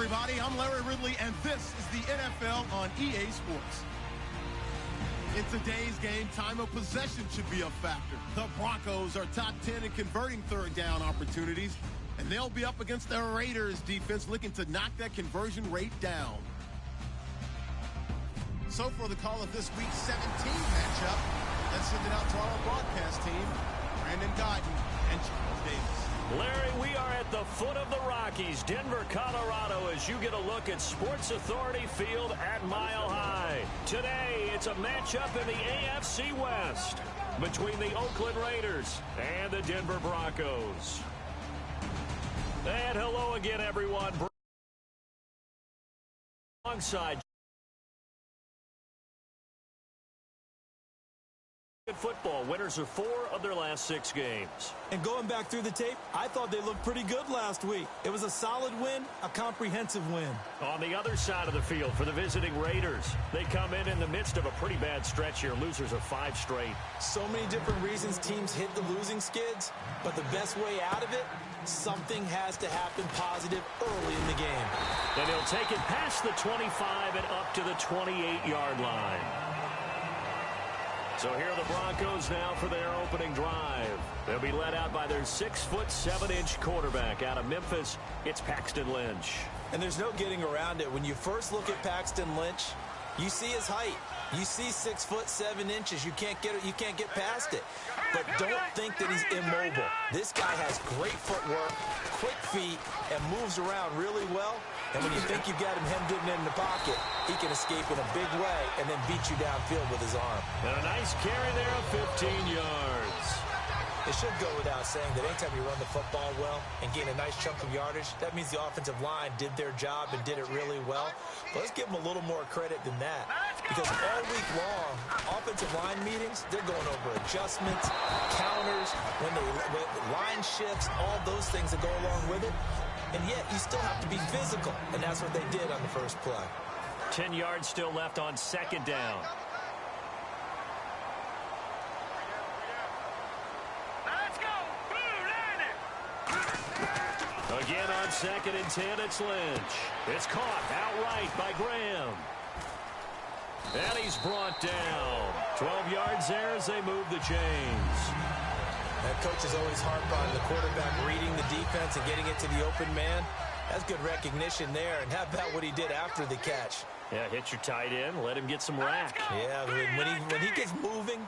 everybody. I'm Larry Ridley, and this is the NFL on EA Sports. In today's game, time of possession should be a factor. The Broncos are top 10 in converting third down opportunities, and they'll be up against the Raiders defense looking to knock that conversion rate down. So for the call of this week's 17 matchup, let's send it out to our broadcast team, Brandon Guyton and Charles Davis. Larry, we are at the foot of the Rockies, Denver, Colorado, as you get a look at Sports Authority Field at Mile High. Today, it's a matchup in the AFC West between the Oakland Raiders and the Denver Broncos. And hello again, everyone. Alongside football, winners of 4 of their last 6 games. And going back through the tape, I thought they looked pretty good last week. It was a solid win, a comprehensive win. On the other side of the field for the visiting Raiders, they come in the midst of a pretty bad stretch here, losers of 5 straight. So many different reasons teams hit the losing skids, but the best way out of it, something has to happen positive early in the game. And he'll take it past the 25 and up to the 28-yard line. So here are the Broncos now for their opening drive. They'll be led out by their 6'7" quarterback out of Memphis. It's Paxton Lynch. And there's no getting around it. When you first look at Paxton Lynch, you see his height. You see 6'7". You can't get past it. But don't think that he's immobile. This guy has great footwork, quick feet, and moves around really well. And when you think you've got him hemmed in the pocket, he can escape in a big way and then beat you downfield with his arm. And a nice carry there of 15 yards. It should go without saying that anytime you run the football well and gain a nice chunk of yardage, that means the offensive line did their job and did it really well. But let's give them a little more credit than that. Because all week long, offensive line meetings, they're going over adjustments, counters, when line shifts, all those things that go along with it. And yet, you still have to be physical. And that's what they did on the first play. 10 yards still left on second down. Let's go. Again on 2nd and 10, it's Lynch. It's caught outright by Graham. And he's brought down. 12 yards there as they move the chains. That coach is always harp on the quarterback reading the defense and getting it to the open man. That's good recognition there. And how about what he did after the catch? Yeah, hit your tight end, let him get some rack. Yeah, when he gets moving,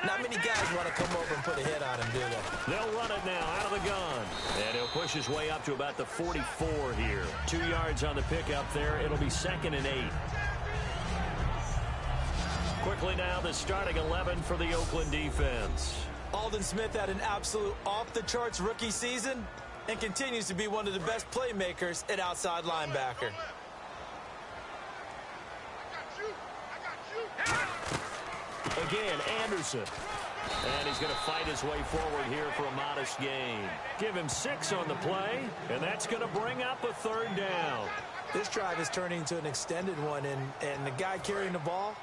not many guys want to come over and put a hit on him, do they? They'll run it now out of the gun. And he'll push his way up to about the 44 here. 2 yards on the pickup there. It'll be 2nd and 8. Quickly now, the starting 11 for the Oakland defense. Aldon Smith had an absolute off-the-charts rookie season and continues to be one of the best playmakers at outside linebacker. Again, Anderson. And he's going to fight his way forward here for a modest gain. Give him 6 on the play, and that's going to bring up a 3rd down. This drive is turning into an extended one, and the guy carrying the ball,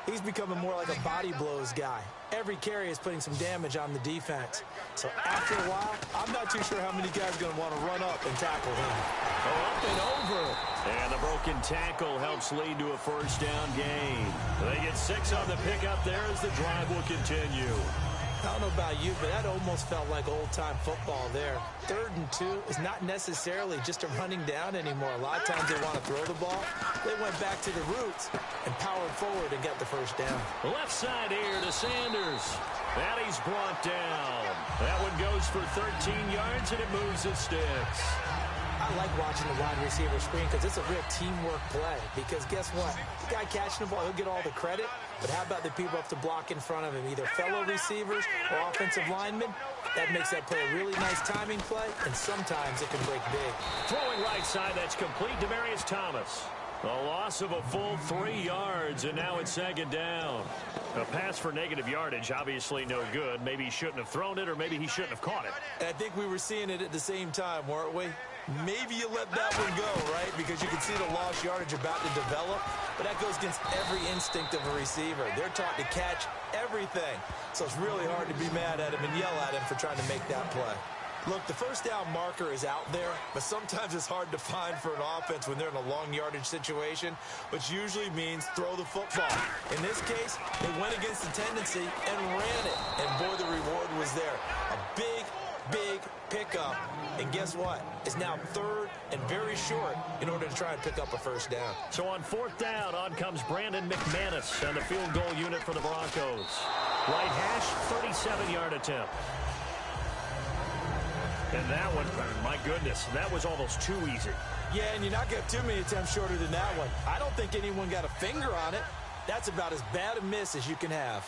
he's becoming more like a body blows guy. Every carry is putting some damage on the defense. So after a while, I'm not too sure how many guys are going to want to run up and tackle him. Up and over. And the broken tackle helps lead to a 1st down gain. They get 6 on the pickup there as the drive will continue. I don't know about you, but that almost felt like old-time football there. 3rd and 2 is not necessarily just a running down anymore. A lot of times they want to throw the ball. They went back to the roots and powered forward and got the 1st down. Left side here to Sanders. And he's brought down. That one goes for 13 yards, and it moves the sticks. I like watching the wide receiver screen because it's a real teamwork play. Because guess what? The guy catching the ball, he'll get all the credit. But how about the people up to block in front of him, either fellow receivers or offensive linemen? That makes that play a really nice timing play, and sometimes it can break big. Throwing right side, that's complete. Demaryius Thomas. A loss of a full 3 yards, and now it's 2nd down. A pass for negative yardage, obviously no good. Maybe he shouldn't have thrown it, or maybe he shouldn't have caught it. And I think we were seeing it at the same time, weren't we? Maybe you let that one go, right? Because you can see the lost yardage about to develop. But that goes against every instinct of a receiver. They're taught to catch everything. So it's really hard to be mad at him and yell at him for trying to make that play. Look, the first down marker is out there, but sometimes it's hard to find for an offense when they're in a long yardage situation, which usually means throw the football. In this case, they went against the tendency and ran it, and boy, the reward was there. A big pickup, and guess what? It's now third and very short in order to try and pick up a first down. So on fourth down, on comes Brandon McManus and the field goal unit for the Broncos. Right hash, 37-yard attempt. And that one, my goodness, that was almost too easy. Yeah, and you're not going to have too many attempts shorter than that one. I don't think anyone got a finger on it. That's about as bad a miss as you can have.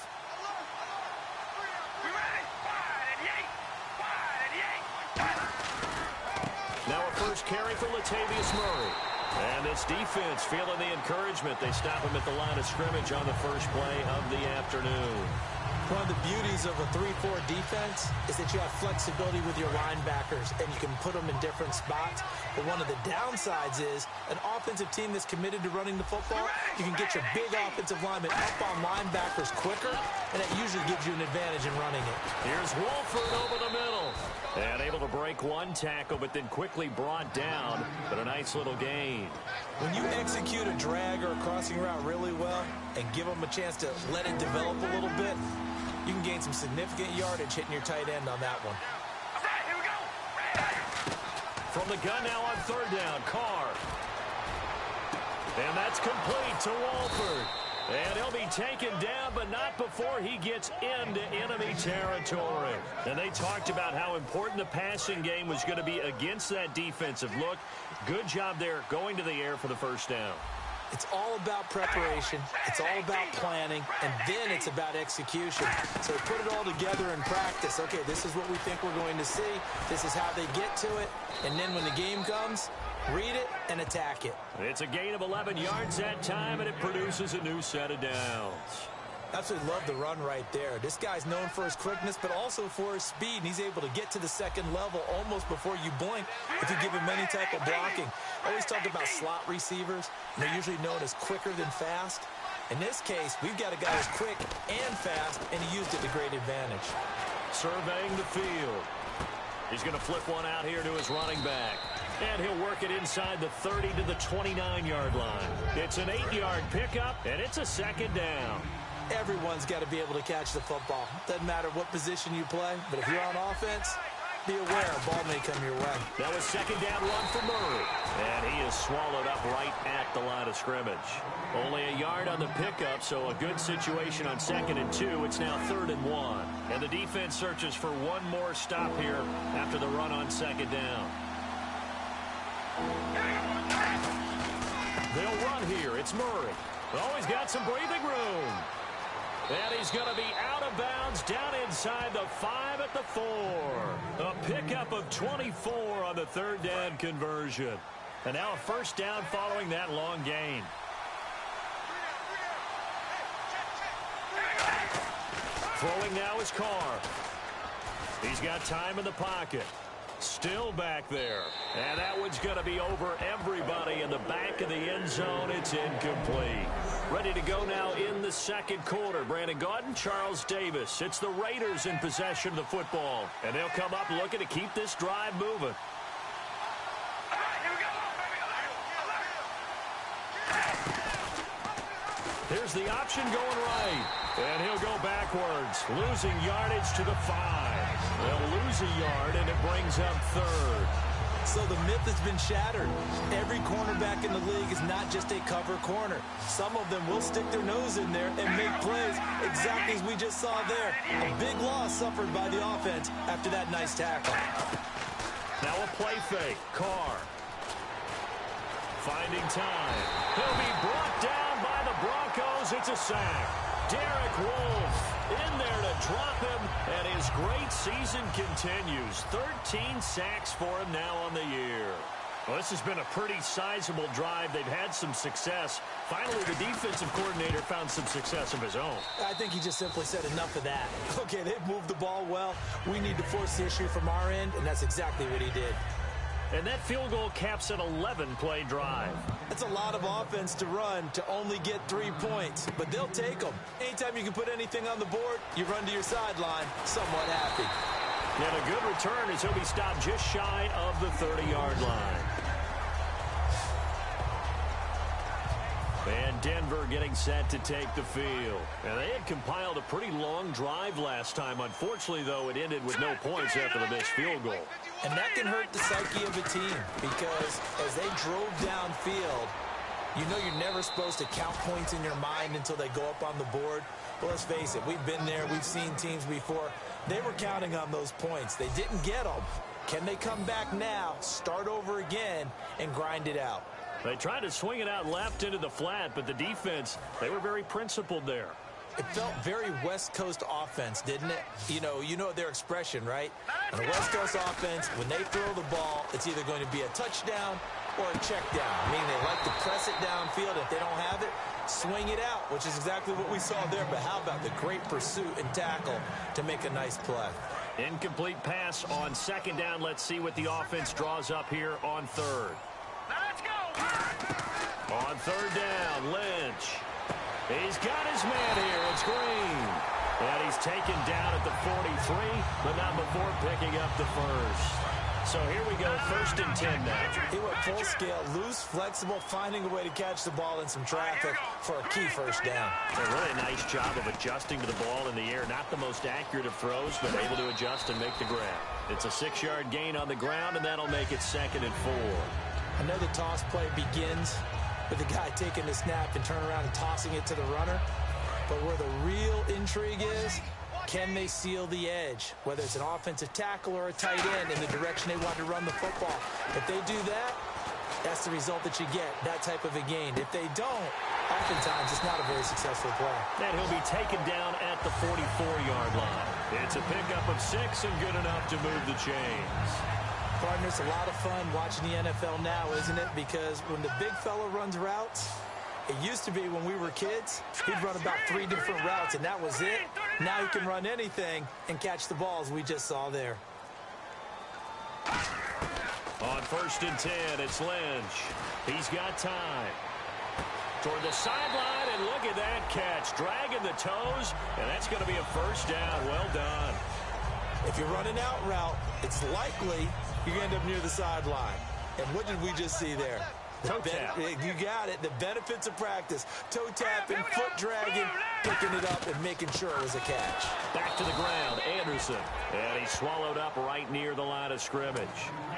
Now a first carry for Latavius Murray. And this defense feeling the encouragement. They stop him at the line of scrimmage on the first play of the afternoon. One of the beauties of a 3-4 defense is that you have flexibility with your linebackers, and you can put them in different spots. But one of the downsides is an offensive team that's committed to running the football, you can get your big offensive linemen up on linebackers quicker, and that usually gives you an advantage in running it. Here's Wolford over the middle. And able to break one tackle, but then quickly brought down. But a nice little gain. When you execute a drag or a crossing route really well and give them a chance to let it develop a little bit, you can gain some significant yardage hitting your tight end on that one. From the gun now on third down, Carr. And that's complete to Wolford. And he'll be taken down, but not before he gets into enemy territory. And they talked about how important the passing game was going to be against that defensive look. Good job there going to the air for the first down. It's all about preparation. It's all about planning, and then it's about execution. So put it all together in practice. Okay, this is what we think we're going to see. This is how they get to it. And then when the game comes, read it and attack it. It's a gain of 11 yards that time, and it produces a new set of downs. Absolutely love the run right there. This guy's known for his quickness, but also for his speed, and he's able to get to the second level almost before you blink if you give him any type of blocking. I always talk about slot receivers, and they're usually known as quicker than fast. In this case, we've got a guy who's quick and fast, and he used it to great advantage. Surveying the field. He's going to flip one out here to his running back. And he'll work it inside the 30 to the 29-yard line. It's an 8-yard pickup, and it's a second down. Everyone's got to be able to catch the football. Doesn't matter what position you play, but if you're on offense, be aware a ball may come your way. That was second down run for Murray. And he is swallowed up right at the line of scrimmage. Only a yard on the pickup, so a good situation on 2nd and 2. It's now 3rd and 1. And the defense searches for one more stop here after the run on second down. They'll run here. It's Murray. Oh, he's got some breathing room. And he's going to be out of bounds down inside the 5 at the 4. A pickup of 24 on the third down conversion. And now a first down following that long gain. Throwing now is Carr. He's got time in the pocket. Still back there. And that one's going to be over everybody in the back of the end zone. It's incomplete. Ready to go now in the second quarter. Brandon Gaudin, Charles Davis. It's the Raiders in possession of the football. And they'll come up looking to keep this drive moving. Here's the option going right. And he'll go backwards, losing yardage to the 5. They'll lose a yard, and it brings up 3rd. So the myth has been shattered. Every cornerback in the league is not just a cover corner. Some of them will stick their nose in there and make plays exactly as we just saw there. A big loss suffered by the offense after that nice tackle. Now a play fake. Carr finding time. He'll be brought down by the Broncos. It's a sack. Derek Wolfe in there to drop him, and his great season continues. 13 sacks for him now on the year. Well, this has been a pretty sizable drive. They've had some success. Finally, the defensive coordinator found some success of his own. I think he just simply said enough of that. Okay, they've moved the ball well. We need to force the issue from our end, and that's exactly what he did. And that field goal caps an 11-play drive. That's a lot of offense to run to only get 3 points, but they'll take them. Anytime you can put anything on the board, you run to your sideline somewhat happy. And a good return as he'll be stopped just shy of the 30-yard line. And Denver getting set to take the field. And they had compiled a pretty long drive last time. Unfortunately, though, it ended with no points after the missed field goal. And that can hurt the psyche of a team because as they drove downfield, you know you're never supposed to count points in your mind until they go up on the board. But let's face it, we've been there. We've seen teams before. They were counting on those points. They didn't get them. Can they come back now, start over again, and grind it out? They tried to swing it out left into the flat, but the defense, they were very principled there. It felt very West Coast offense, didn't it? You know their expression, right? On a West Coast offense, when they throw the ball, it's either going to be a touchdown or a check down. Meaning they like to press it downfield. If they don't have it, swing it out, which is exactly what we saw there. But how about the great pursuit and tackle to make a nice play? Incomplete pass on second down. Let's see what the offense draws up here on third. Let's go! On third down, Lynch. He's got his man here. It's Green. And he's taken down at the 43, but not before picking up the first. So here we go, 1st and 10 now. He went full scale, loose, flexible, finding a way to catch the ball in some traffic for a key first down. A really nice job of adjusting to the ball in the air. Not the most accurate of throws, but able to adjust and make the grab. It's a 6-yard gain on the ground, and that'll make it 2nd and 4. I know the toss play begins with the guy taking the snap and turning around and tossing it to the runner. But where the real intrigue is, can they seal the edge, whether it's an offensive tackle or a tight end in the direction they want to run the football? If they do that, that's the result that you get, that type of a gain. If they don't, oftentimes it's not a very successful play. And he'll be taken down at the 44-yard line. It's a pickup of 6 and good enough to move the chains. Partner, it's a lot of fun watching the NFL now, isn't it? Because when the big fella runs routes, it used to be when we were kids, he'd run about 3 different routes, and that was it. Now he can run anything and catch the balls we just saw there. On 1st and 10, it's Lynch. He's got time. Toward the sideline, and look at that catch. Dragging the toes, and that's going to be a first down. Well done. If you're running out route, it's likely you're going to end up near the sideline. And what did we just see there? Toe tap. You got it. The benefits of practice. Toe tapping, foot dragging, picking it up, and making sure it was a catch. Back to the ground, Anderson. And he's swallowed up right near the line of scrimmage.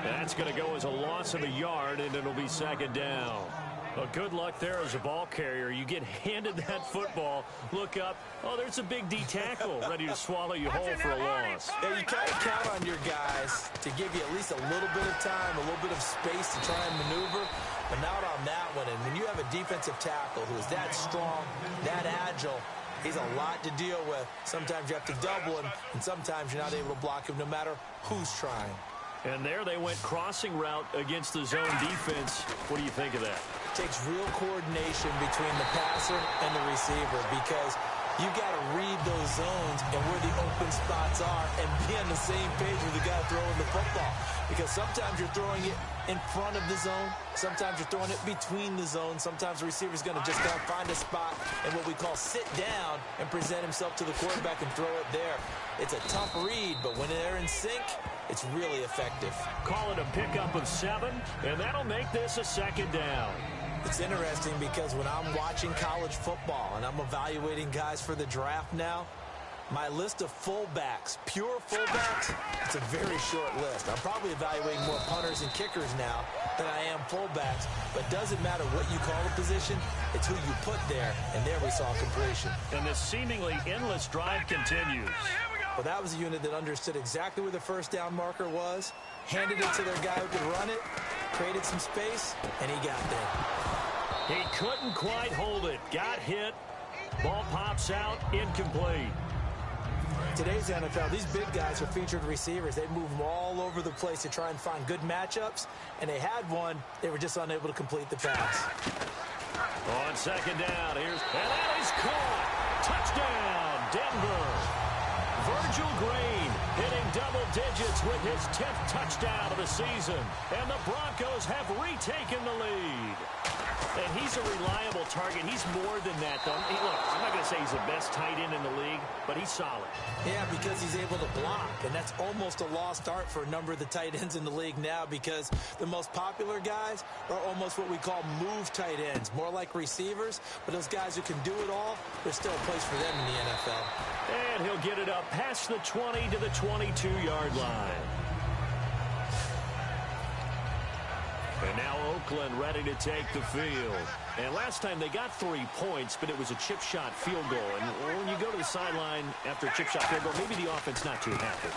That's going to go as a loss of a yard, and it'll be 2nd down. Well, good luck there as a ball carrier. You get handed that football, look up, oh, there's a big D tackle ready to swallow you whole for a loss. Yeah, you kind of count on your guys to give you at least a little bit of time, a little bit of space to try and maneuver, but not on that one. And when you have a defensive tackle who is that strong, that agile, he's a lot to deal with. Sometimes you have to double him, and sometimes you're not able to block him no matter who's trying. And there they went crossing route against the zone defense. What do you think of that? It takes real coordination between the passer and the receiver because you got to read those zones and where the open spots are and be on the same page with the guy throwing the football. Because sometimes you're throwing it in front of the zone. Sometimes you're throwing it between the zones. Sometimes the receiver's going to just find a spot and what we call sit down and present himself to the quarterback and throw it there. It's a tough read, but when they're in sync, it's really effective. Call it a pickup of 7, and that'll make this a 2nd down. It's interesting because when I'm watching college football and I'm evaluating guys for the draft now, my list of fullbacks, pure fullbacks, it's a very short list. I'm probably evaluating more punters and kickers now than I am fullbacks, but it doesn't matter what you call the position, it's who you put there, and there we saw completion. And this seemingly endless drive continues. Well, that was a unit that understood exactly where the first down marker was, handed it to their guy who could run it, created some space, and he got there. He couldn't quite hold it. Got hit. Ball pops out. Incomplete. Today's NFL, these big guys are featured receivers. They move them all over the place to try and find good matchups, and they had one. They were just unable to complete the pass. On 2nd down, and that is caught. Touchdown, Denver. Virgil Green hitting double digits with his 10th touchdown of the season, and the Broncos have retaken the lead. And he's a reliable target. He's more than that, though. Look, I'm not going to say he's the best tight end in the league, but he's solid. Yeah, because he's able to block, and that's almost a lost art for a number of the tight ends in the league now, because the most popular guys are almost what we call move tight ends, more like receivers, but those guys who can do it all, there's still a place for them in the NFL. And he'll get it up past the 20 to the 22-yard line. And now Oakland ready to take the field. And last time they got 3 points, but it was a chip shot field goal. And when you go to the sideline after a chip shot field goal, maybe the offense not too happy.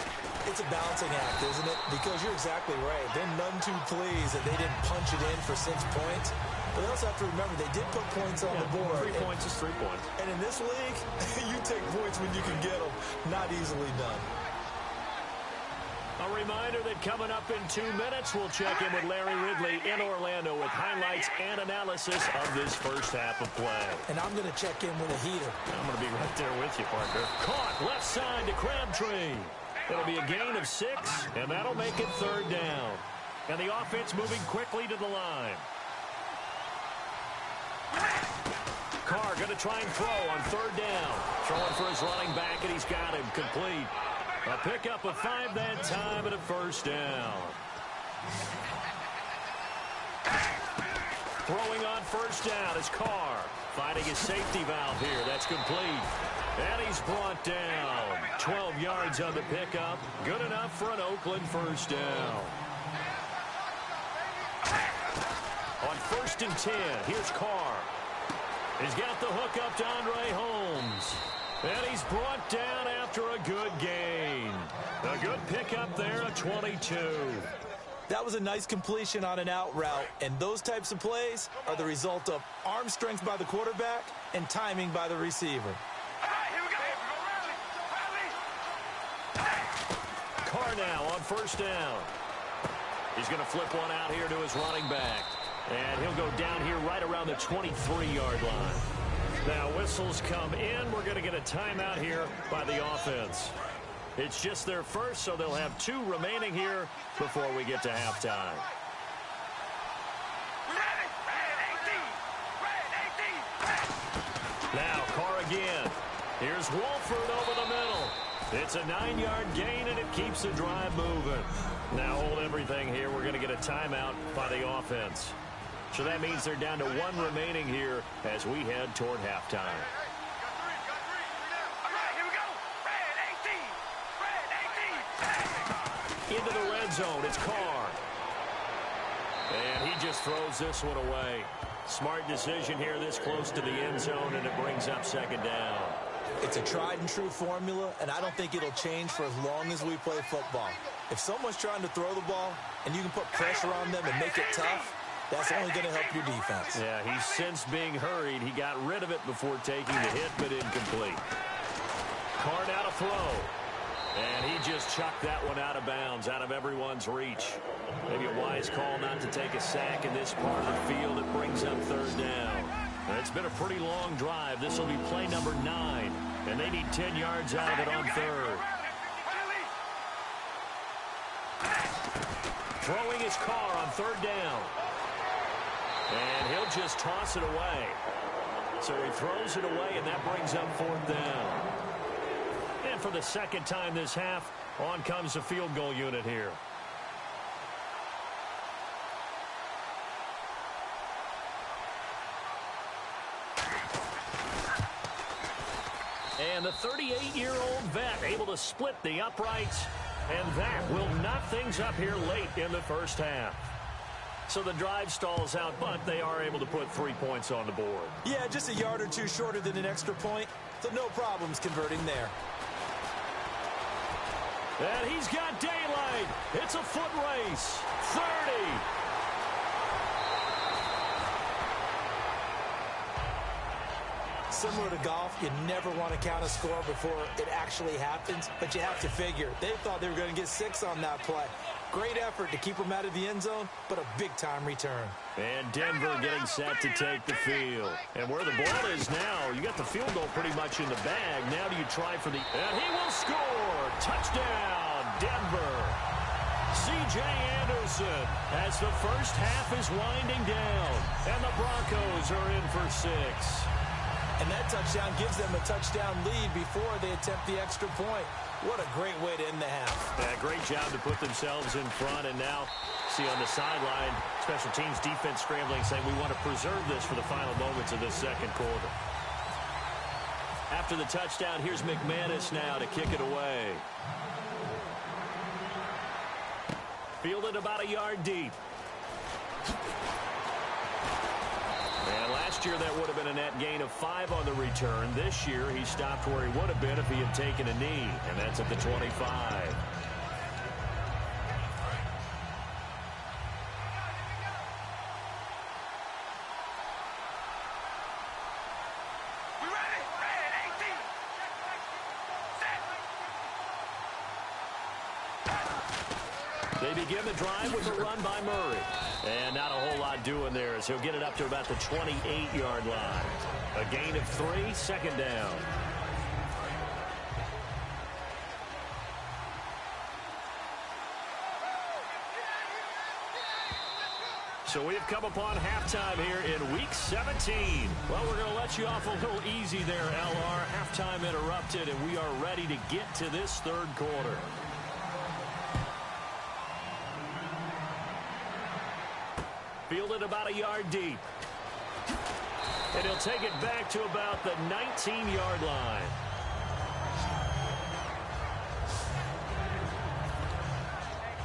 It's a balancing act, isn't it? Because you're exactly right. They're none too pleased that they didn't punch it in for 6 points. But they also have to remember they did put points on the board. 3 points is 3 points. And in this league, you take points when you can get them. Not easily done. A reminder that coming up in 2 minutes, we'll check in with Larry Ridley in Orlando with highlights and analysis of this first half of play. And I'm going to check in with a heater. I'm going to be right there with you, partner. Caught left side to Crabtree. It'll be a gain of 6, and that'll make it 3rd down. And the offense moving quickly to the line. Carr going to try and throw on 3rd down. Throwing for his running back, and he's got him complete. A pickup of 5 that time and a 1st down. Throwing on 1st down is Carr. Finding his safety valve here. That's complete. And he's brought down. 12 yards on the pickup. Good enough for an Oakland 1st down. On 1st and 10, here's Carr. He's got the hook up to Andre Holmes. And he's brought down after a good gain. A good pickup there, a 22. That was a nice completion on an out route, and those types of plays are the result of arm strength by the quarterback and timing by the receiver. Carr now on 1st down. He's going to flip one out here to his running back. And he'll go down here right around the 23-yard line. Now whistles come in. We're going to get a timeout here by the offense. It's just their first, so they'll have 2 remaining here before we get to halftime. Now Carr again. Here's Wolford over the middle. It's a 9-yard gain, and it keeps the drive moving. Now hold everything here. We're going to get a timeout by the offense. So that means they're down to 1 remaining here as we head toward halftime. Into the red zone, it's Carr. And he just throws this one away. Smart decision here this close to the end zone, and it brings up 2nd down. It's a tried and true formula, and I don't think it'll change for as long as we play football. If someone's trying to throw the ball and you can put pressure on them and make it tough, that's only going to help your defense. Yeah, he's since being hurried. He got rid of it before taking the hit, but incomplete. Carr now to throw. And he just chucked that one out of bounds, out of everyone's reach. Maybe a wise call not to take a sack in this part of the field. It brings up 3rd down. And it's been a pretty long drive. This will be play number 9. And they need 10 yards out of it on 3rd. Throwing his Carr on 3rd down. And he'll just toss it away. So he throws it away, and that brings up 4th down. And for the 2nd time this half, on comes the field goal unit here. And the 38-year-old vet able to split the uprights, and that will knock things up here late in the first half. So the drive stalls out, but they are able to put 3 points on the board. Yeah, just a yard or 2 shorter than an extra point, so no problems converting there. And he's got daylight. It's a foot race. 30. Similar to golf, you never want to count a score before it actually happens, but you have to figure. They thought they were going to get 6 on that play. Great effort to keep them out of the end zone, but a big-time return. And Denver getting set to take the field. And where the ball is now, you got the field goal pretty much in the bag. Now do you try for the... And he will score! Touchdown, Denver! C.J. Anderson Wilson as the first half is winding down. And the Broncos are in for 6. And that touchdown gives them a touchdown lead before they attempt the extra point. What a great way to end the half. Yeah, great job to put themselves in front. And now, see on the sideline, special teams defense scrambling, saying we want to preserve this for the final moments of this second quarter. After the touchdown, here's McManus now to kick it away. Fielded about a yard deep. And last year that would have been a net gain of 5 on the return. This year he stopped where he would have been if he had taken a knee, and that's at the 25. They begin the drive with a run by Murray. And not a whole lot doing there as he'll get it up to about the 28-yard line. A gain of 3, second down. So we have come upon halftime here in Week 17. Well, we're going to let you off a little easy there, LR. Halftime interrupted, and we are ready to get to this third quarter. Fielded about a yard deep. And he'll take it back to about the 19-yard line.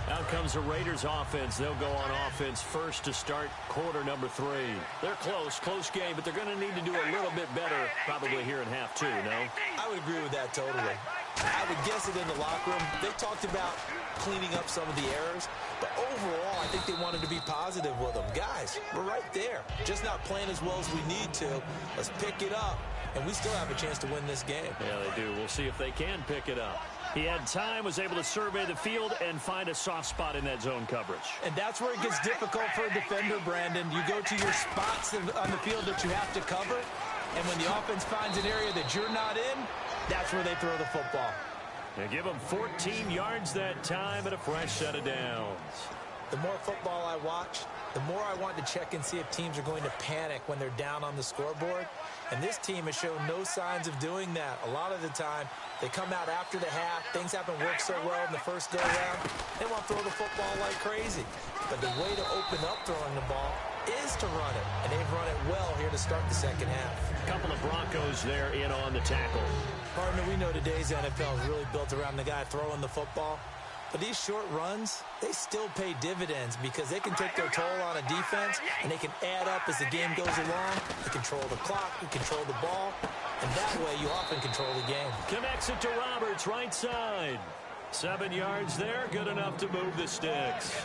Out comes the Raiders offense. They'll go on offense first to start quarter number 3. They're close game, but they're going to need to do a little bit better probably here in half 2, no? I would agree with that totally. I would guess it in the locker room. They talked about cleaning up some of the errors, but overall, I think they wanted to be positive with them. Guys, we're right there. Just not playing as well as we need to. Let's pick it up, and we still have a chance to win this game. Yeah, they do. We'll see if they can pick it up. He had time, was able to survey the field and find a soft spot in that zone coverage. And that's where it gets difficult for a defender, Brandon. You go to your spots on the field that you have to cover, and when the offense finds an area that you're not in, that's where they throw the football. They give them 14 yards that time and a fresh set of downs. The more football I watch, the more I want to check and see if teams are going to panic when they're down on the scoreboard. And this team has shown no signs of doing that. A lot of the time, they come out after the half. Things haven't worked so well in the first go-around. They want to throw the football like crazy. But the way to open up throwing the ball is to run it. And they've run it well here to start the second half. A couple of Broncos there in on the tackle. Partner, we know today's NFL is really built around the guy throwing the football. But these short runs, they still pay dividends because they can take their toll on a defense, and they can add up as the game goes along. They control the clock, you control the ball, and that way you often control the game. Connects it to Roberts, right side. 7 yards there, good enough to move the sticks.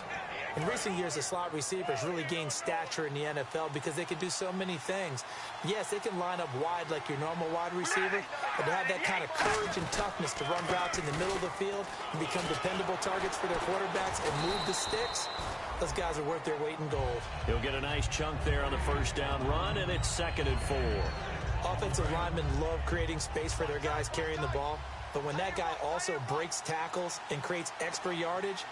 In recent years, the slot receivers really gained stature in the NFL because they can do so many things. Yes, they can line up wide like your normal wide receiver, but to have that kind of courage and toughness to run routes in the middle of the field and become dependable targets for their quarterbacks and move the sticks, those guys are worth their weight in gold. He'll get a nice chunk there on the first down run, and it's 2nd and 4. Offensive linemen love creating space for their guys carrying the ball. But when that guy also breaks tackles and creates extra yardage,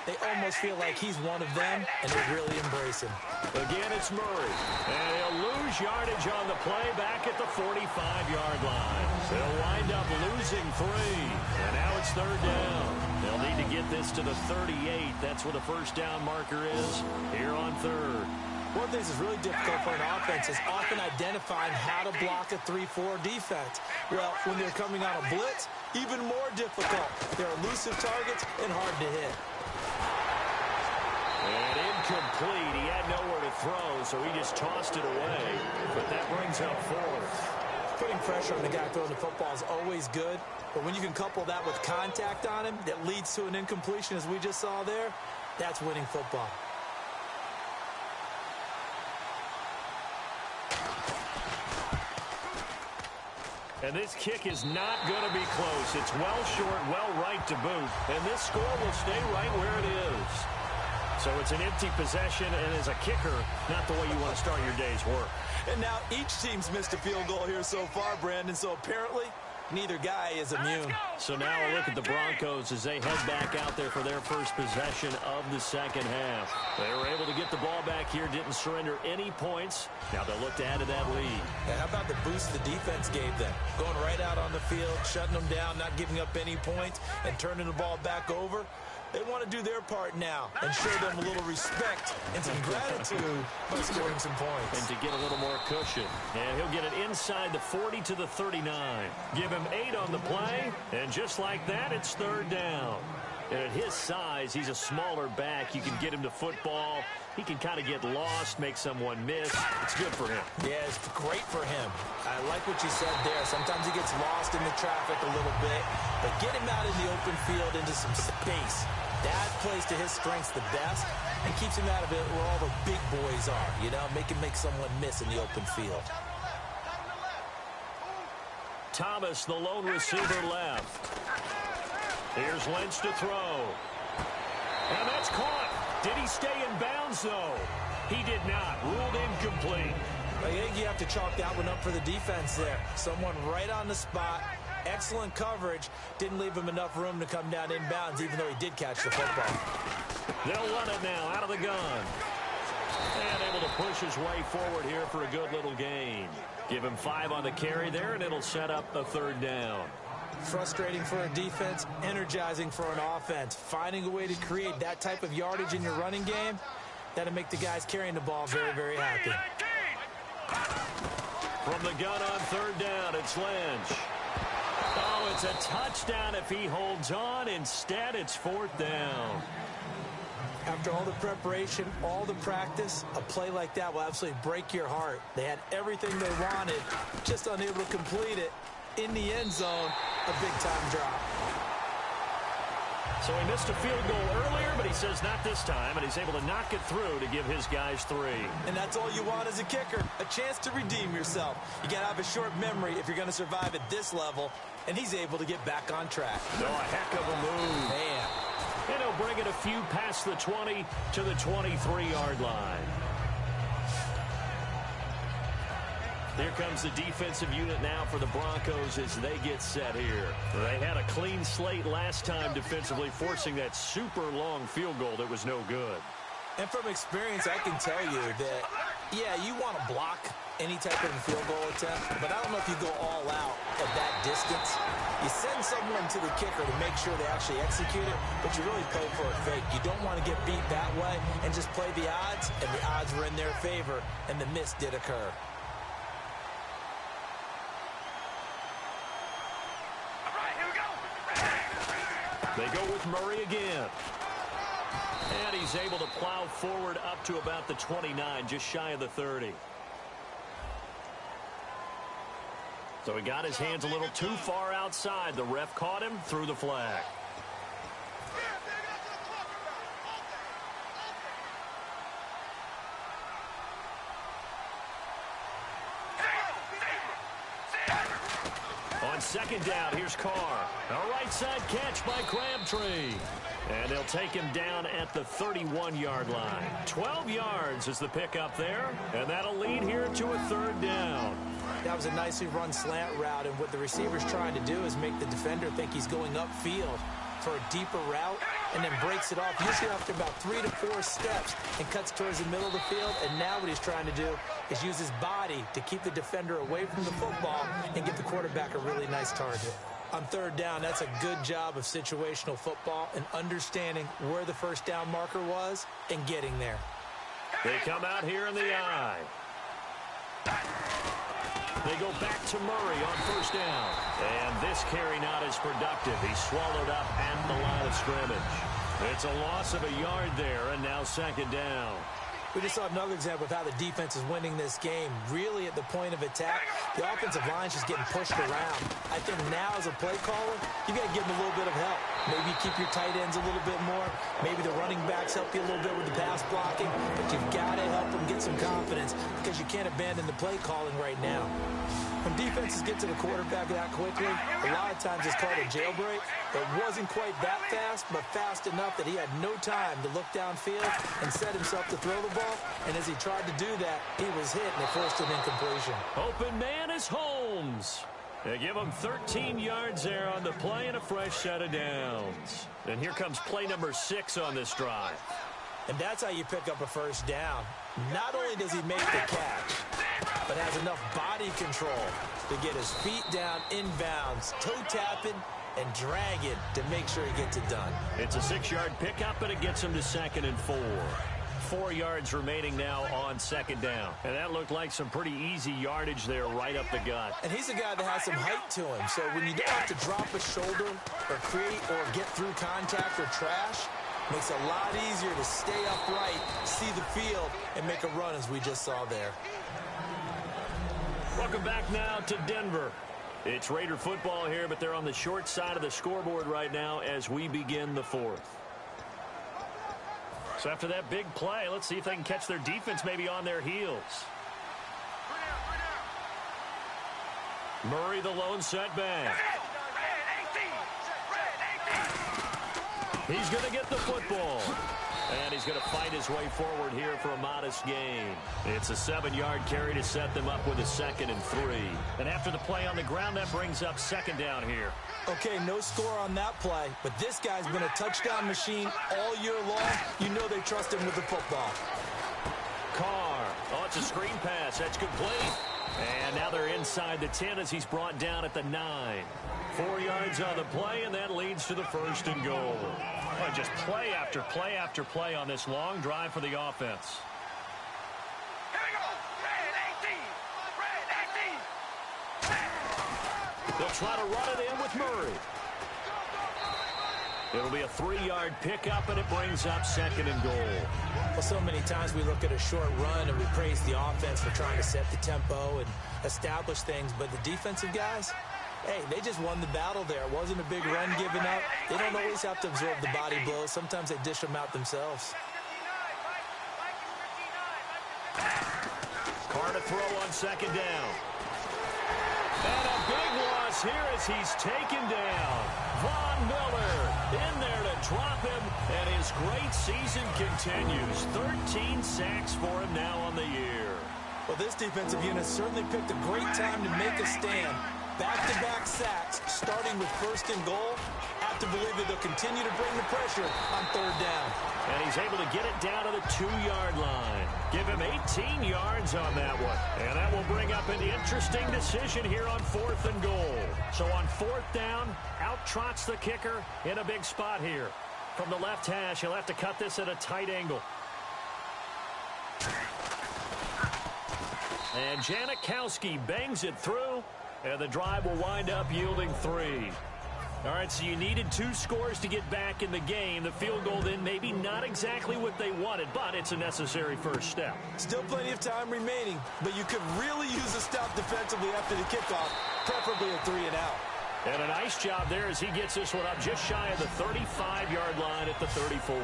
they almost feel like he's one of them, and they really embrace him. Again, it's Murray. And he'll lose yardage on the play back at the 45-yard line. They'll wind up losing 3. And now it's 3rd down. They'll need to get this to the 38. That's where the first down marker is here on 3rd. One of the things that's really difficult for an offense is often identifying how to block a 3-4 defense. Well, when they're coming on a blitz, even more difficult. They're elusive targets and hard to hit. And incomplete. He had nowhere to throw, so he just tossed it away. But that brings up 4th. Putting pressure on the guy throwing the football is always good, but when you can couple that with contact on him that leads to an incompletion, as we just saw there, that's winning football. And this kick is not going to be close. It's well short, well right to boot. And this score will stay right where it is. So it's an empty possession, and as a kicker, not the way you want to start your day's work. And now each team's missed a field goal here so far, Brandon. So apparently, Neither guy is immune. So now a look at the Broncos as they head back out there for their first possession of the second half. They were able to get the ball back here, didn't surrender any points. Now they'll look to add to that lead. Yeah, how about the boost the defense gave them? Going right out on the field, shutting them down, not giving up any points, and turning the ball back over. They want to do their part now and show them a little respect and some gratitude by scoring some points. And to get a little more cushion. And he'll get it inside the 40 to the 39. Give him 8 on the play, and just like that, it's third down. And at his size, he's a smaller back. You can get him to football. He can kind of get lost, make someone miss. It's good for him. Yeah, it's great for him. I like what you said there. Sometimes he gets lost in the traffic a little bit, but get him out in the open field into some space. That plays to his strengths the best and keeps him out of it where all the big boys are, you know, make someone miss in the open field. Thomas, the lone receiver, left. Here's Lynch to throw. And that's caught. Did he stay in bounds, though? He did not. Ruled incomplete. I think you have to chalk that one up for the defense there. Someone right on the spot. Excellent coverage. Didn't leave him enough room to come down inbounds, even though he did catch the football. They'll run it now out of the gun. And able to push his way forward here for a good little gain. Give him 5 on the carry there, and it'll set up a third down. Frustrating for a defense, energizing for an offense. Finding a way to create that type of yardage in your running game, that'll make the guys carrying the ball very, very happy. From the gun on third down, it's Lynch. Oh, it's a touchdown if he holds on. Instead, it's fourth down. After all the preparation, all the practice, a play like that will absolutely break your heart. They had everything they wanted, just unable to complete it. In the end zone, a big-time drop. So he missed a field goal earlier, but he says not this time, and he's able to knock it through to give his guys 3. And that's all you want as a kicker, a chance to redeem yourself. You got to have a short memory if you're going to survive at this level, and he's able to get back on track. Oh, a heck of a move. Man. And he'll bring it a few past the 20 to the 23-yard line. Here comes the defensive unit now for the Broncos as they get set here. They had a clean slate last time defensively, forcing that super long field goal that was no good. And from experience, I can tell you that, yeah, you want to block any type of field goal attempt, but I don't know if you go all out at that distance. You send someone to the kicker to make sure they actually execute it, but you really play for a fake. You don't want to get beat that way and just play the odds, and the odds were in their favor, and the miss did occur. They go with Murray again. And he's able to plow forward up to about the 29, just shy of the 30. So he got his hands a little too far outside. The ref caught him, threw the flag. On second down, here's Carr. A right side catch by Crabtree. And they'll take him down at the 31-yard line. 12 yards is the pickup there, and that'll lead here to a third down. That was a nicely run slant route, and what the receiver's trying to do is make the defender think he's going upfield for a deeper route, and then breaks it off, usually after about 3 to 4 steps, and cuts towards the middle of the field. And now what he's trying to do is use his body to keep the defender away from the football and give the quarterback a really nice target. On third down, that's a good job of situational football and understanding where the first down marker was and getting there. They come out here in the eye. They go back to Murray on first down. And this carry not as productive. He's swallowed up at the line of scrimmage. It's a loss of a yard there, and now second down. We just saw another example of how the defense is winning this game. Really at the point of attack, the offensive line's just getting pushed around. I think now as a play caller, you got to give them a little bit of help. Maybe keep your tight ends a little bit more. Maybe the running backs help you a little bit with the pass blocking. But you've got to help them get some confidence because you can't abandon the play calling right now. When defenses get to the quarterback that quickly, a lot of times it's called a jailbreak. It wasn't quite that fast, but fast enough that he had no time to look downfield and set himself to throw the ball. And as he tried to do that, he was hit, and it forced an incompletion. Open man is Holmes. They give them 13 yards there on the play and a fresh set of downs. And here comes play number 6 on this drive. And that's how you pick up a first down. Not only does he make the catch, but has enough body control to get his feet down inbounds, toe tapping, and dragging to make sure he gets it done. It's a 6-yard pickup, and it gets him to 2nd and 4. 4 yards remaining now on 2nd down. And that looked like some pretty easy yardage there right up the gut. And he's a guy that has some height to him. So when you don't have to drop a shoulder or create or get through contact or trash, makes it a lot easier to stay upright, see the field, and make a run as we just saw there. Welcome back now to Denver. It's Raider football here, but they're on the short side of the scoreboard right now as we begin the 4th. So after that big play, let's see if they can catch their defense maybe on their heels. Murray, the lone setback. He's going to get the football. And he's going to fight his way forward here for a modest gain. It's a 7-yard carry to set them up with a 2nd and 3. And after the play on the ground, that brings up 2nd down here. Okay, no score on that play, but this guy's been a touchdown machine all year long. You know they trust him with the football. Carr. Oh, it's a screen pass. That's complete. And now they're inside the 10 as he's brought down at the 9. 4 yards on the play, and that leads to the 1st and goal. Well, just play after play after play on this long drive for the offense. Here we go. Red 18. Red 18. They'll try to run it in with Murray. It'll be a 3-yard pickup, and it brings up 2nd and goal. Well, so many times we look at a short run and we praise the offense for trying to set the tempo and establish things, but the defensive guys, hey, they just won the battle there. It wasn't a big run given up. They don't always have to absorb the body blows. Sometimes they dish them out themselves. Carr to throw on 2nd down. And a big loss here as he's taken down. Von Miller in there to drop him, and his great season continues. 13 sacks for him now on the year. Well, this defensive unit certainly picked a great time to make a stand. Back-to-back sacks, starting with 1st and goal. Have to believe that they'll continue to bring the pressure on 3rd down. And he's able to get it down to the 2-yard line. Give him 18 yards on that one. And that will bring up an interesting decision here on 4th and goal. So on 4th down, out trots the kicker in a big spot here. From the left hash, he'll have to cut this at a tight angle. And Janikowski bangs it through, and the drive will wind up yielding 3. All right, so you needed 2 scores to get back in the game. The field goal then maybe not exactly what they wanted, but it's a necessary first step. Still plenty of time remaining, but you could really use a stop defensively after the kickoff, preferably a 3 and out. And a nice job there as he gets this one up just shy of the 35-yard line at the 34.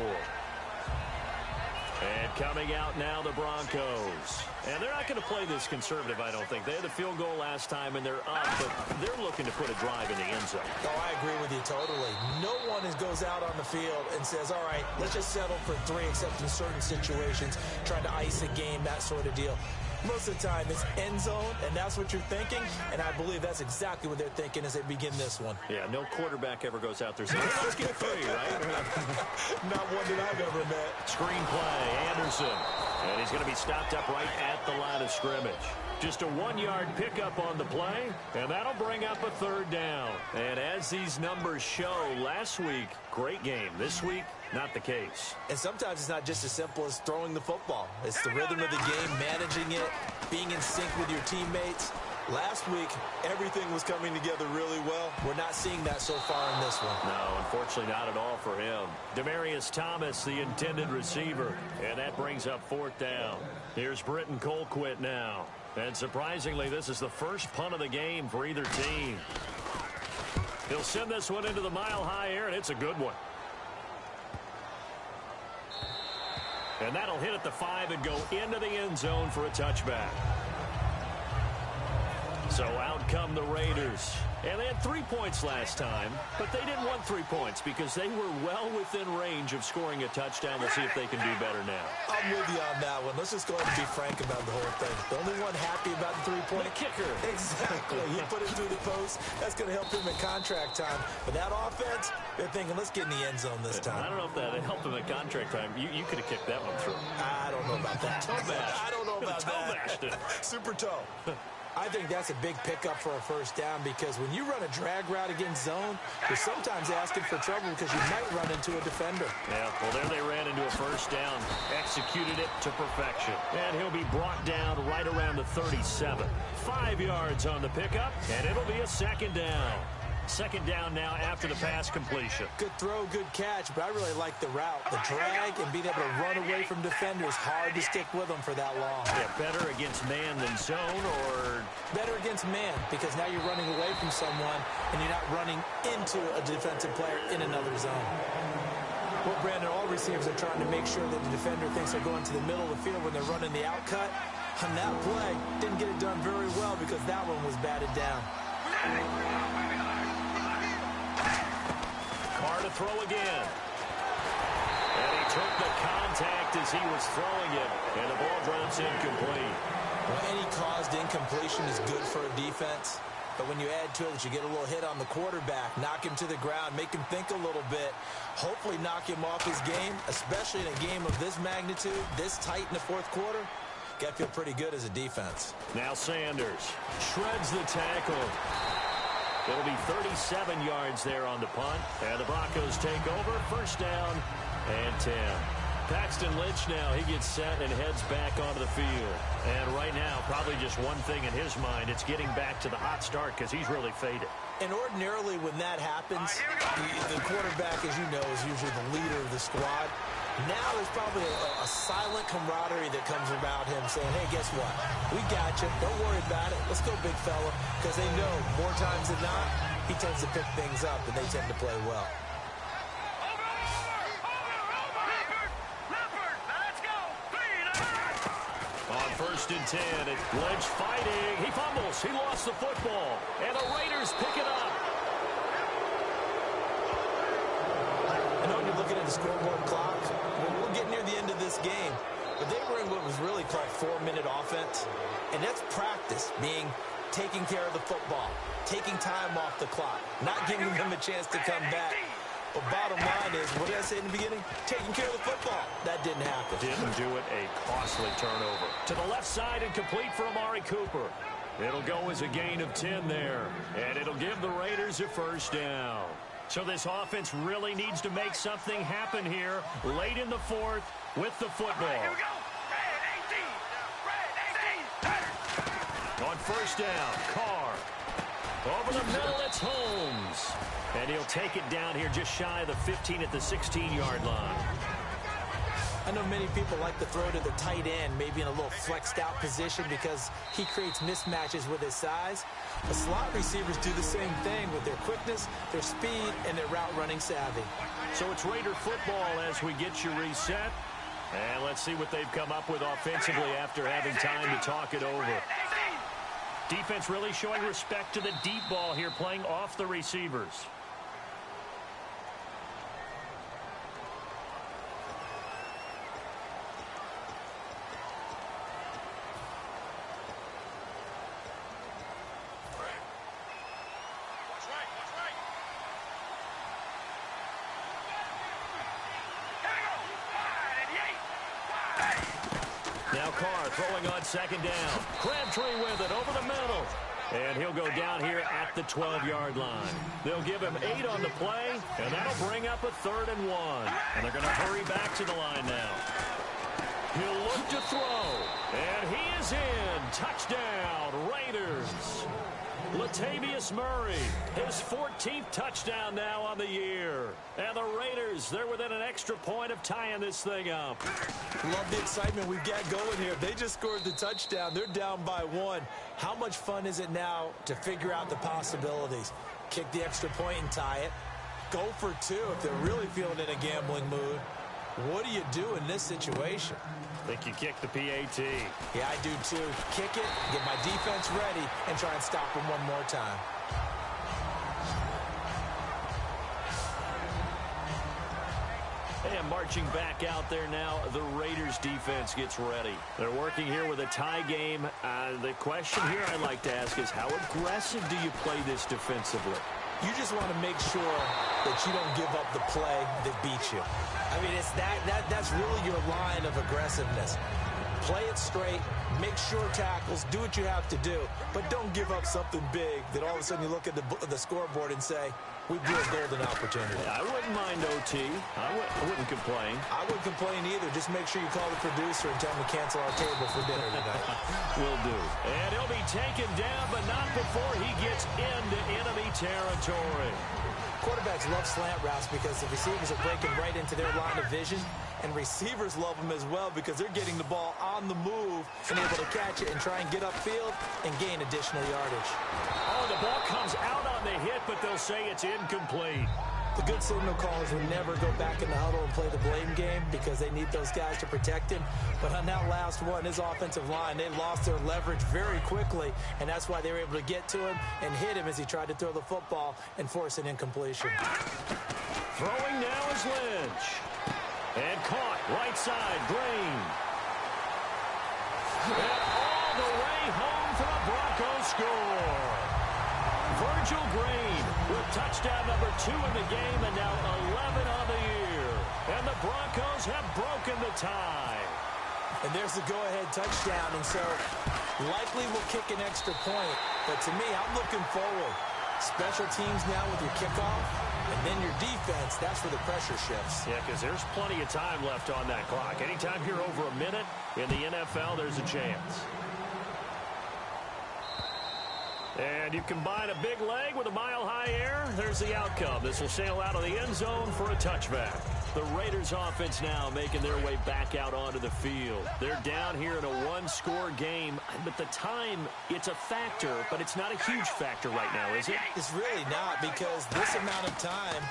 And coming out now, the Broncos. And they're not going to play this conservative, I don't think. They had the field goal last time, and they're up, but they're looking to put a drive in the end zone. Oh, I agree with you totally. No one goes out on the field and says, all right, let's just settle for 3, except in certain situations, trying to ice a game, that sort of deal. Most of the time, it's end zone, and that's what you're thinking, and I believe that's exactly what they're thinking as they begin this one. Yeah, no quarterback ever goes out there saying, hey, let's get 3, right? Not one that I've ever met. Screen play, Anderson. And he's going to be stopped up right at the line of scrimmage. Just a 1-yard pickup on the play, and that'll bring up a 3rd down. And as these numbers show, last week, great game. This week, not the case. And sometimes it's not just as simple as throwing the football. It's the rhythm of the game, managing it, being in sync with your teammates. Last week, everything was coming together really well. We're not seeing that so far in this one. No, unfortunately not at all for him. Demaryius Thomas, the intended receiver, and that brings up 4th down. Here's Britton Colquitt now. And surprisingly, this is the first punt of the game for either team. He'll send this one into the mile-high air, and it's a good one. And that'll hit at the 5 and go into the end zone for a touchback. So out come the Raiders. And they had 3 points last time, but they didn't want 3 points because they were well within range of scoring a touchdown. We'll see if they can do better now. I'm with you on that one. Let's just go ahead and be frank about the whole thing. The only one happy about the three-point kicker. Exactly. He put it through the post. That's going to help him in contract time. But that offense, they're thinking, let's get in the end zone this time. I don't know if that helped him in contract time. You could have kicked that one through. I don't know about that. Toe bash. I don't know about toe bashed it. Super toe. I think that's a big pickup for a first down because when you run a drag route against zone, you're sometimes asking for trouble because you might run into a defender. Yeah, well, there they ran into a first down. Executed it to perfection. And he'll be brought down right around the 37. 5 yards on the pickup, and it'll be a second down. Second down now after the pass completion. Good throw, good catch, but I really like the route. The drag and being able to run away from defenders. Hard to stick with them for that long. Yeah, better against man than zone, or? Better against man, because now you're running away from someone and you're not running into a defensive player in another zone. Well, Brandon, all receivers are trying to make sure that the defender thinks they're going to the middle of the field when they're running the out cut. On that play, didn't get it done very well because that one was batted down. Carr to throw again. And he took the contact as he was throwing it, and the ball drops incomplete. Well, any caused incompletion is good for a defense, but when you add to it that you get a little hit on the quarterback, knock him to the ground, make him think a little bit, hopefully knock him off his game, especially in a game of this magnitude, this tight in the fourth quarter, got to feel pretty good as a defense. Now Sanders shreds the tackle. It'll be 37 yards there on the punt. And the Broncos take over. First down and 10. Paxton Lynch now, he gets set and heads back onto the field. And right now, probably just one thing in his mind, it's getting back to the hot start because he's really faded. And ordinarily when that happens, the quarterback, as you know, is usually the leader of the squad. Now there's probably a silent camaraderie that comes about him saying, hey, guess what? We got you. Don't worry about it. Let's go, big fella. Because they know more times than not, he tends to pick things up, and they tend to play well. On first and 10, Lynch fighting. He fumbles. He lost the football. And the Raiders pick it up. I know you're looking at the scoreboard clock. We'll get near the end of this game. But they were in what was really called 4-minute offense. And that's practice, being taking care of the football, taking time off the clock, not giving them a chance to come back. But bottom line is, what did I say in the beginning? Taking care of the football. That didn't happen. Didn't do it. A costly turnover. To the left side and complete for Amari Cooper. It'll go as a gain of 10 there. And it'll give the Raiders a first down. So this offense really needs to make something happen here late in the fourth with the football. Here we go. Red 18. On first down, Carr. Over the middle, it's Holmes. And he'll take it down here just shy of the 15 at the 16-yard line. I know many people like to throw to the tight end, maybe in a little flexed out position because he creates mismatches with his size. The slot receivers do the same thing with their quickness, their speed, and their route running savvy. So it's Raider football as we get you reset. And let's see what they've come up with offensively after having time to talk it over. Defense really showing respect to the deep ball here, playing off the receivers. Now Carr throwing on second down. Crabtree with it over the middle. And he'll go down here at the 12-yard line. They'll give him 8 on the play, and that'll bring up a 3rd and 1. And they're going to hurry back to the line now. He'll look to throw, and he is in. Touchdown, Raiders. Latavius Murray, his 14th touchdown now on the year. And the Raiders, they're within an extra point of tying this thing up. Love the excitement we've got going here. They just scored the touchdown. They're down by 1. How much fun is it now to figure out the possibilities? Kick the extra point and tie it. Go for 2 if they're really feeling in a gambling mood. What do you do in this situation? I think you kick the PAT. Yeah, I do too. Kick it, get my defense ready, and try and stop him one more time. And marching back out there now, the Raiders defense gets ready. They're working here with a tie game. The question here I'd like to ask is, how aggressive do you play this defensively? You just want to make sure that you don't give up the play that beats you. I mean, it's that's really your line of aggressiveness. Play it straight, make sure tackles, do what you have to do, but don't give up something big that all of a sudden you look at the scoreboard and say, we blew a golden opportunity. I wouldn't mind OT. I wouldn't complain. I wouldn't complain either. Just make sure you call the producer and tell him to cancel our table for dinner tonight. Will do. And he'll be taken down, but not before he gets into enemy territory. Quarterbacks love slant routes because the receivers are breaking right into their line of vision, and receivers love them as well because they're getting the ball on the move and able to catch it and try and get upfield and gain additional yardage. Oh, the ball comes out on the hit, but they'll say it's incomplete. The good signal callers will never go back in the huddle and play the blame game because they need those guys to protect him. But on that last one, his offensive line, they lost their leverage very quickly, and that's why they were able to get to him and hit him as he tried to throw the football and force an incompletion. Throwing now is Lynch. And caught right side, Green. And all the way home for the Broncos score. Virgil Green with touchdown number 2 in the game and now 11 on the year. And the Broncos have broken the tie. And there's the go-ahead touchdown, and so likely we'll kick an extra point. But to me, I'm looking forward. Special teams now with your kickoff, and then your defense, that's where the pressure shifts. Yeah, because there's plenty of time left on that clock. Anytime you're over a minute in the NFL, there's a chance. And you combine a big leg with a mile-high air, there's the outcome. This will sail out of the end zone for a touchback. The Raiders offense now making their way back out onto the field. They're down here in a one-score game, but the time, it's a factor, but it's not a huge factor right now, is it? It's really not, because this amount of time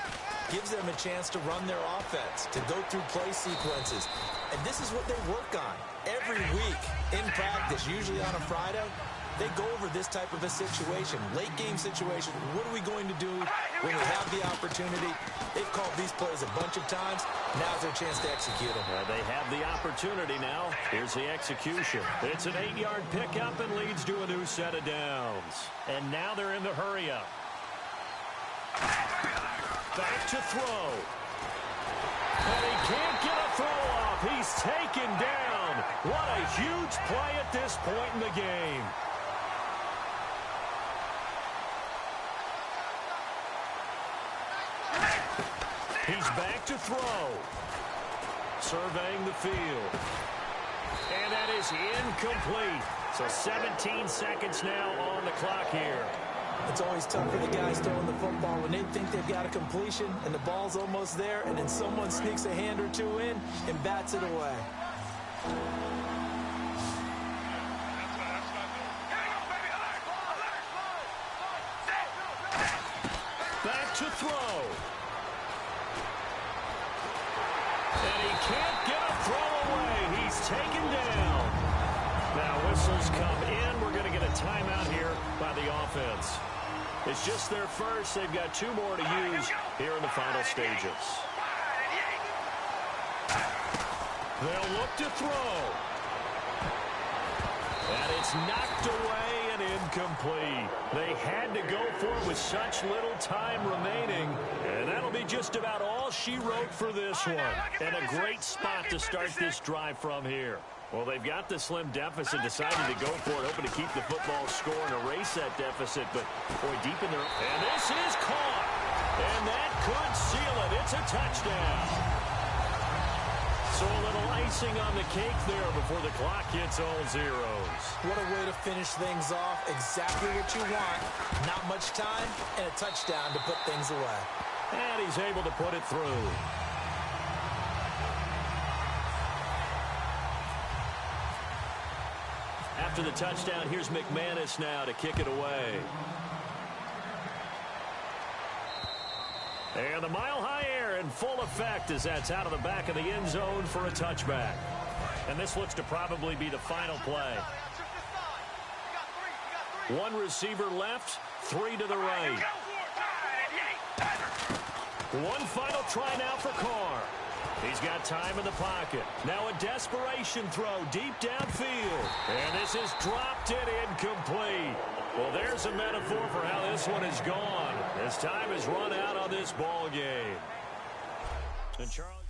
gives them a chance to run their offense, to go through play sequences. And this is what they work on every week in practice, usually on a Friday. They go over this type of a situation, late game situation. What are we going to do when we have the opportunity? They've called these plays a bunch of times. Now's their chance to execute them. They have the opportunity now. Here's the execution. It's an 8-yard pickup and leads to a new set of downs. And now they're in the hurry-up. Back to throw. And he can't get a throw off. He's taken down. What a huge play at this point in the game. He's back to throw. Surveying the field. And that is incomplete. So 17 seconds now on the clock here. It's always tough for the guys throwing the football when they think they've got a completion and the ball's almost there, and then someone sneaks a hand or two in and bats it away. Back to throw. And he can't get a throw away. He's taken down. Now whistles come in. We're going to get a timeout here by the offense. It's just their first. They've got 2 more to use here in the final stages. They'll look to throw. And it's knocked away and incomplete. They had to go for it with such little time remaining. And that'll be just about all she wrote for this one. And a great spot to start this drive from here. Well, they've got the slim deficit, decided to go for it, hoping to keep the football score and erase that deficit. But, boy, deep in there. And this is caught. And that could seal it. It's a touchdown. So a little icing on the cake there before the clock hits all zeros. What a way to finish things off. Exactly what you want. Not much time and a touchdown to put things away. And he's able to put it through. After the touchdown, here's McManus now to kick it away. And the mile-high air, and in full effect as that's out of the back of the end zone for a touchback. And this looks to probably be the final play. One receiver left, three to the right. One final try now for Carr. He's got time in the pocket. Now a desperation throw deep downfield. And this is dropped it incomplete. Well, there's a metaphor for how this one is gone. As time has run out on this ball game. And Charles